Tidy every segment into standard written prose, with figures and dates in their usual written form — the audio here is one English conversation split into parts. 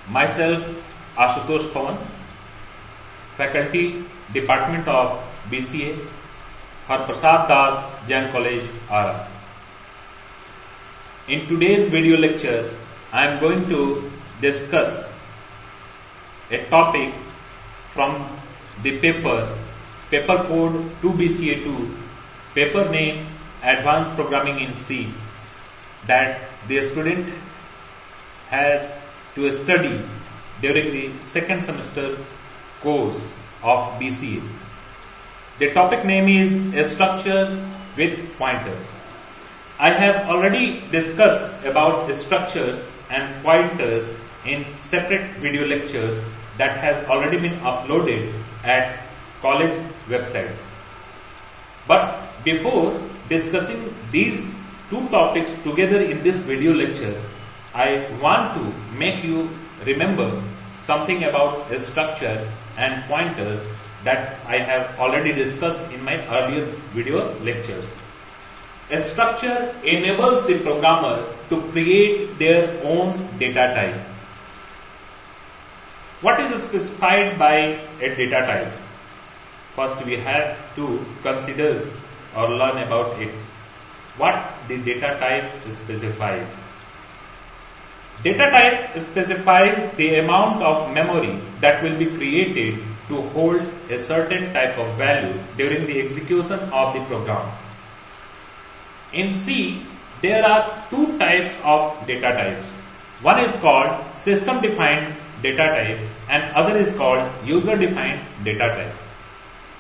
Myself, Ashutosh Pawan, Faculty, Department of BCA, Harprasad Das, Jain College, Ara. In today's video lecture, I am going to discuss a topic from the paper code 2BCA2, paper name Advanced Programming in C, that the student has to study during the second semester course of BCA. The topic name is a structure with pointers. I have already discussed about structures and pointers in separate video lectures that has already been uploaded at college website. But before discussing these two topics together in this video lecture, I want to make you remember something about a structure and pointers that I have already discussed in my earlier video lectures. A structure enables the programmer to create their own data type. What is specified by a data type? First, we have to consider or learn about it. What the data type specifies. Data type specifies the amount of memory that will be created to hold a certain type of value during the execution of the program. In C, there are two types of data types. One is called system-defined data type and other is called user-defined data type.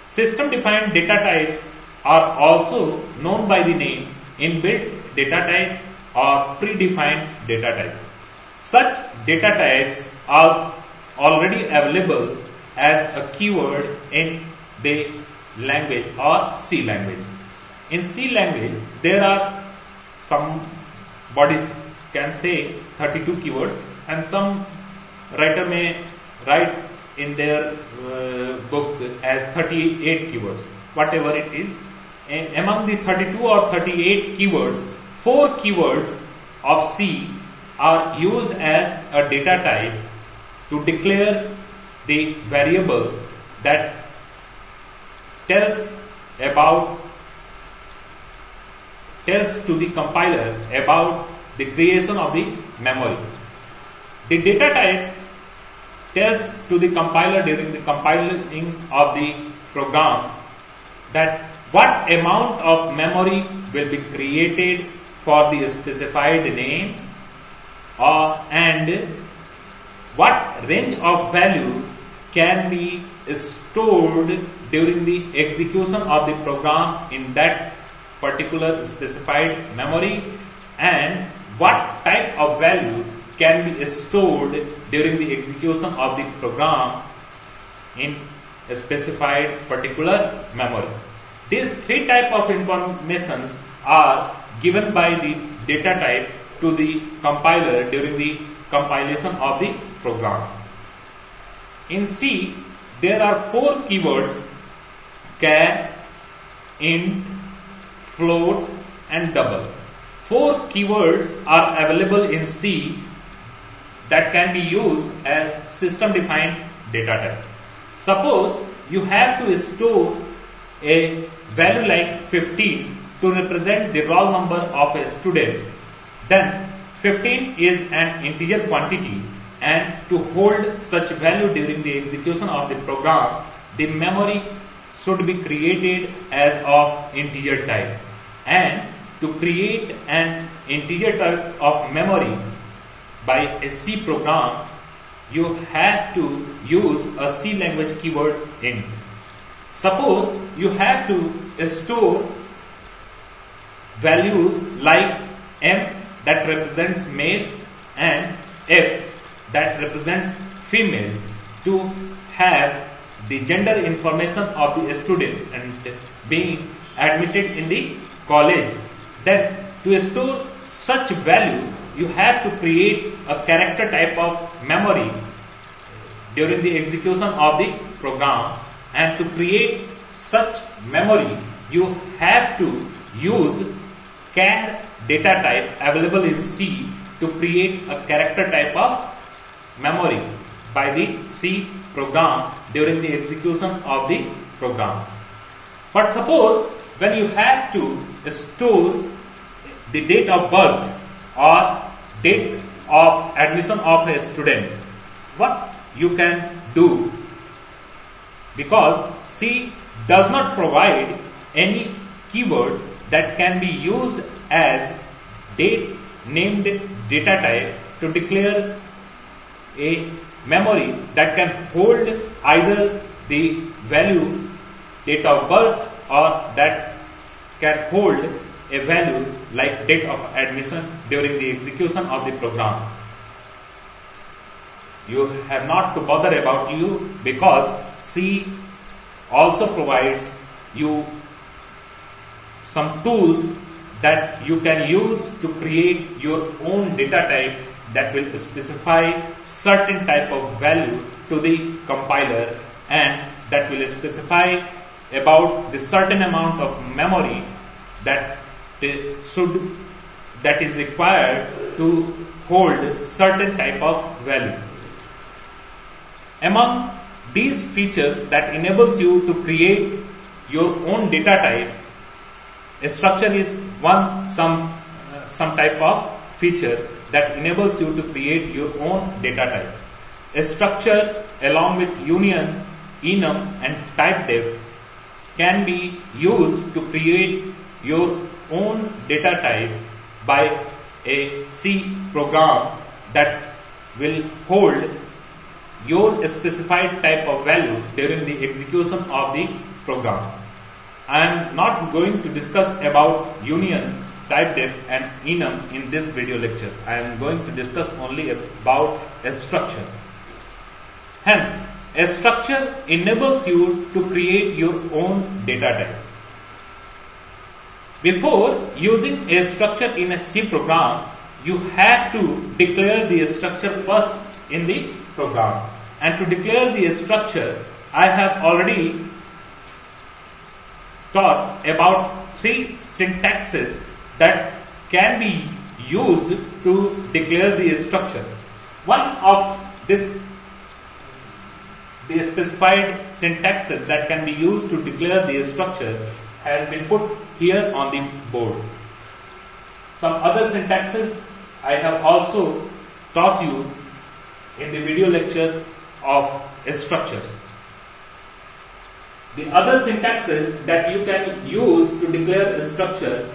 System-defined data types are also known by the name inbuilt data type or predefined data type. Such data types are already available as a keyword in the language or C language. In C language, there are some bodies can say 32 keywords and some writer may write in their book as 38 keywords, whatever it is. And among the 32 or 38 keywords, 4 keywords of C are used as a data type to declare the variable that tells to the compiler about the creation of the memory. The data type tells to the compiler during the compiling of the program that what amount of memory will be created for the specified name and what range of value can be stored during the execution of the program in that particular specified memory and what type of value can be stored during the execution of the program in a specified particular memory. These three types of informations are given by the data type to the compiler during the compilation of the program. In C, there are 4 keywords: char, int, float and double. 4 keywords are available in C that can be used as system-defined data type. Suppose you have to store a value like 15 to represent the roll number of a student, then 15 is an integer quantity, and to hold such value during the execution of the program, the memory should be created as of integer type. And to create an integer type of memory by a C program, you have to use a C language keyword int. Suppose you have to store values like M that represents male and F that represents female to have the gender information of the student and being admitted in the college. Then to store such value, you have to create a character type of memory during the execution of the program, and to create such memory you have to use char data type available in C to create a character type of memory by the C program during the execution of the program. But suppose when you have to store the date of birth or date of admission of a student, what you can do? Because C does not provide any keyword that can be used as date named data type to declare a memory that can hold either the value date of birth or that can hold a value like date of admission during the execution of the program. You have not to bother about you, because C also provides you some tools that you can use to create your own data type that will specify certain type of value to the compiler, and that will specify about the certain amount of memory that is required to hold certain type of value. Among these features that enables you to create your own data type, a structure is one some type of feature that enables you to create your own data type. A structure along with union, enum and typedef can be used to create your own data type by a C program that will hold your specified type of value during the execution of the program. I am not going to discuss about union, typedef and enum in this video lecture. I am going to discuss only about a structure. Hence, a structure enables you to create your own data type. Before using a structure in a C program, you have to declare the structure first in the program. And to declare the structure, I have already taught about 3 syntaxes that can be used to declare the structure. One of the specified syntaxes that can be used to declare the structure has been put here on the board. Some other syntaxes I have also taught you in the video lecture of structures. The other syntaxes that you can use to declare a structure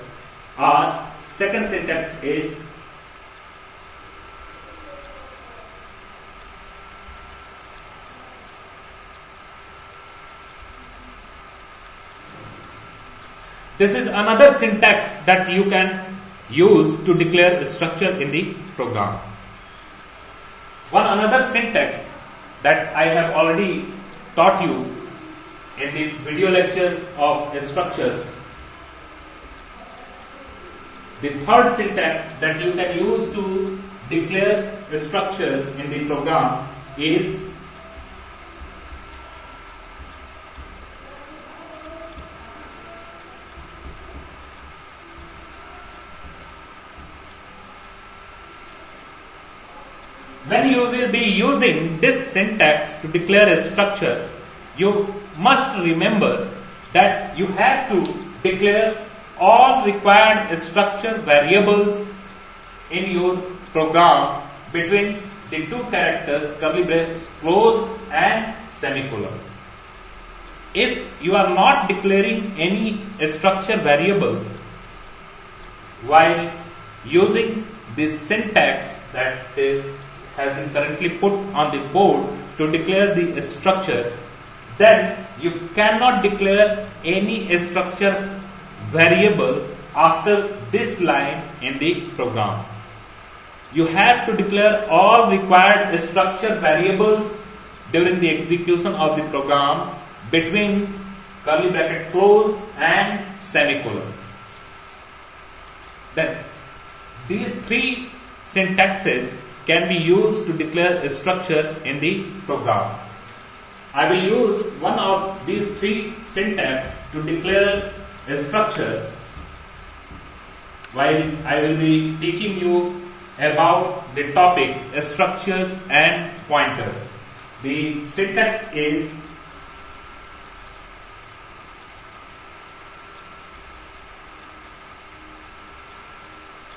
are, second syntax is this is another syntax that you can use to declare a structure in the program. One another syntax that I have already taught you in the video lecture of structures. The third syntax that you can use to declare a structure in the program is when you will be using this syntax to declare a structure, you must remember that you have to declare all required structure variables in your program between the 2 characters curly brace close and semicolon. If you are not declaring any structure variable while using this syntax that has been currently put on the board to declare the structure, then you cannot declare any structure variable after this line in the program. You have to declare all required structure variables during the execution of the program between curly bracket close and semicolon. Then these 3 syntaxes can be used to declare a structure in the program. I will use one of these 3 syntax to declare a structure while I will be teaching you about the topic structures and pointers. The syntax is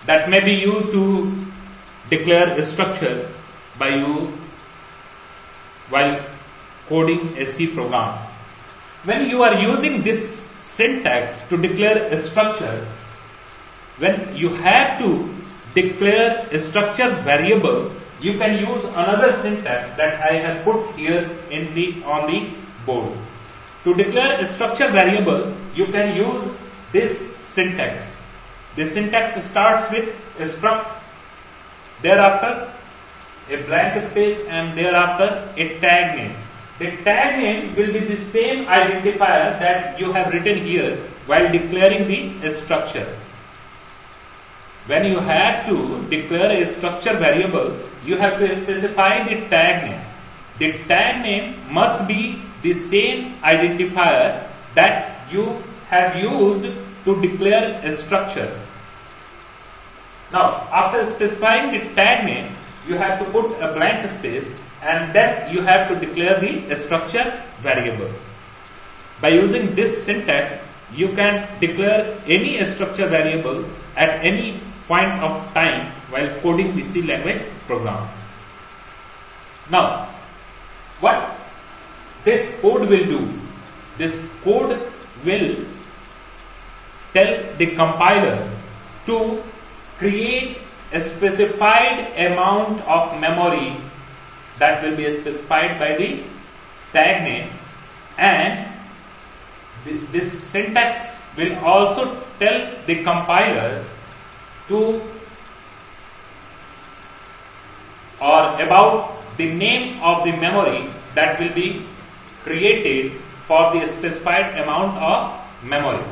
that may be used to declare a structure by you while coding a C program. When you are using this syntax to declare a structure, when you have to declare a structure variable, you can use another syntax that I have put here on the board. To declare a structure variable, you can use this syntax. The syntax starts with a struct, thereafter a blank space, and thereafter a tag name. The tag name will be the same identifier that you have written here while declaring the structure. When you have to declare a structure variable, you have to specify the tag name. The tag name must be the same identifier that you have used to declare a structure. Now, after specifying the tag name, you have to put a blank space, and then you have to declare the structure variable. By using this syntax, you can declare any structure variable at any point of time while coding the C language program. Now, what this code will do? This code will tell the compiler to create a specified amount of memory that will be specified by the tag name, and this syntax will also tell the compiler to or about the name of the memory that will be created for the specified amount of memory.